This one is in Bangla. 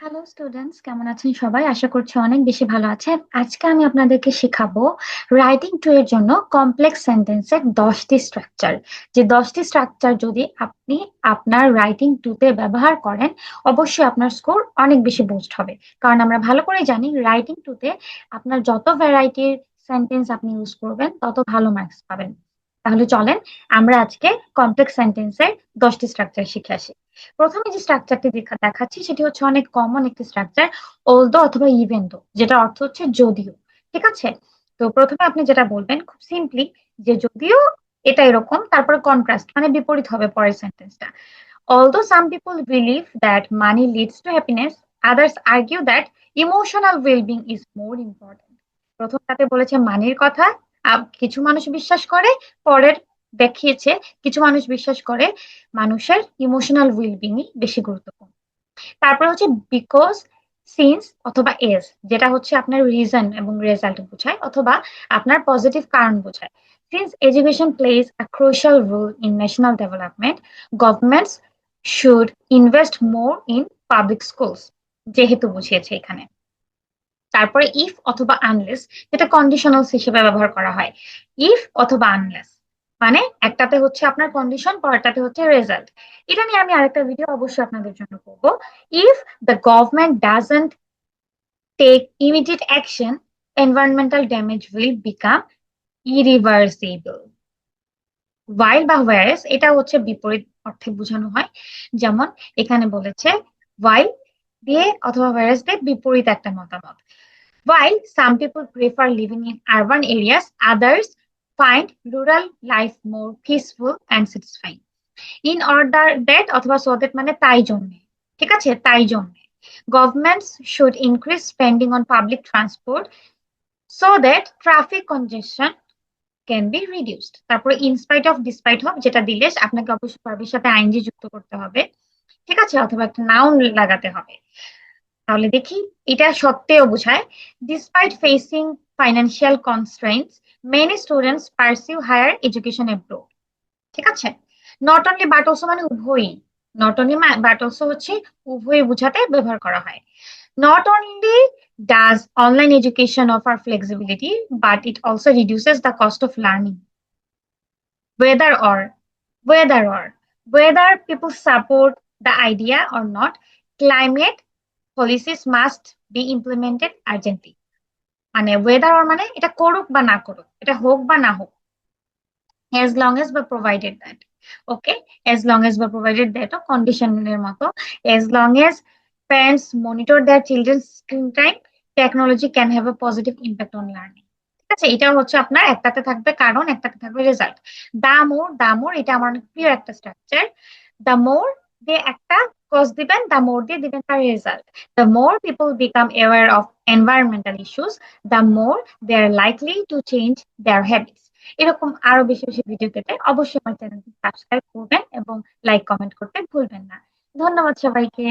হ্যালো স্টুডেন্টস, কেমন আছেন সবাই? আশা করছি অনেক বেশি ভালো আছেন। আজকে আমি আপনাদেরকে শেখাবো রাইটিং টু এর জন্য কমপ্লেক্স সেন্টেন্সের 10টি স্ট্রাকচার। যে 10টি স্ট্রাকচার যদি আপনি আপনার রাইটিং টু তে ব্যবহার করেন, অবশ্যই আপনার স্কোর অনেক বেশি বুস্ট হবে। কারণ আমরা ভালো করে জানি রাইটিং টু তে আপনার যত ভ্যারাইটির সেন্টেন্স আপনি ইউজ করবেন তত ভালো মার্কস পাবেন। তাহলে চলেন আমরা আজকে কমপ্লেক্স সেন্টেন্সের 10টি স্ট্রাকচার শিখে আসি। প্রথমে যে স্ট্রাকচারটি দেখাচ্ছি সেটি হচ্ছে অনেক কমন একটি স্ট্রাকচার, অলদো অথবা ইভেন দো, যেটা অর্থ হচ্ছে যদিও। ঠিক আছে? তো প্রথমে আপনি যেটা বলবেন খুব সিম্পলি যে যদিও এটা এরকম, তারপরে কন্ট্রাস্ট মানে বিপরীত হবে পরের সেন্টেন্সটা। Although some people believe that money leads to happiness, others argue that emotional well-being is more important. প্রথমটাতে বলেছে মানির কথা, কিছু মানুষ বিশ্বাস করে, পরের দেখিয়েছে কিছু মানুষ বিশ্বাস করে মানুষের ইমোশনাল ওয়েলবিংই বেশি গুরুত্বপূর্ণ। তারপর হচ্ছে বিকজ, সিন্স অথবা এজ, যেটা হচ্ছে আপনার রিজন এবং রেজাল্ট বোঝায় অথবা আপনার পজিটিভ কারণ বোঝায়। Since education plays a crucial role in national development, governments should invest more in public schools, যেহেতু বুঝিয়েছে এখানে। তারপরে ইফ অথবা আনলেস, যেটা কন্ডিশনালস হিসেবে ব্যবহার করা হয়। ইফ অথবা আনলেস মানে একটাতে হচ্ছে আপনার কন্ডিশন, পরেরটাতে হচ্ছে রেজাল্ট। এটা নিয়ে আমি আরেকটা ভিডিও অবশ্যই আপনাদের জন্য করব। If the government doesn't take immediate action, environmental damage will become irreversible. While বা whereas এটা হচ্ছে বিপরীত অর্থে বোঝানো হয়। যেমন এখানে বলেছে while দিয়ে অথবা whereas দিয়ে বিপরীত একটা মতামত। While some people prefer living in urban areas, others find rural life more peaceful and satisfying. In order that অথবা so that মানে তাই জন্যে। ঠিক আছে? তাই জন্যে governments should increase spending on public transport so that traffic congestion can be reduced. তারপরে in spite of despite of, যেটা দিলে আপনাকে অবশ্যই ভার্বের সাথে আইএনজি যুক্ত করতে হবে। ঠিক আছে? অথবা একটা নাউন লাগাতে হবে। তাহলে দেখি, এটা সত্ত্বেও বোঝায় despite facing financial constraints, many students pursue higher education abroad. ঠিক আছে? নট অনলি বাট অলসো মানে উভয়ই। নট অনলি বাট অলসো হচ্ছে উভয়ই বোঝাতে ব্যবহার করা হয়। Not only does online education offer flexibility, but it also reduces the cost of learning. whether or whether people support the idea or not, climate policies must be implemented urgently. মানে ওয়েদার অর মানে এটা করুক বা না করুক, এটা হোক বা না হোক, as long as বা provided that. Okay, as long as বা provided that ও কন্ডিশনের মতো। as long as parents monitor their children's screen time, technology can have a positive impact on learning. ঠিক আছে? এটা হচ্ছে আপনার একটাতে থাকবে কারণ, একটাতে থাকবে রেজাল্ট। দা মোর এটা আমার অনেক প্রিয় একটা স্ট্রাকচার। দা মোর দিয়ে একটা কজ দিবেন, দা মোর দিয়ে দিবেন তার result. The more people become aware of environmental issues, the more they are likely to change their habits. এরকম আরো বেশি বেশি ভিডিও পেতে অবশ্যই আমার চ্যানেলটি সাবস্ক্রাইব করবেন এবং লাইক কমেন্ট করতে ভুলবেন না। ধন্যবাদ সবাইকে।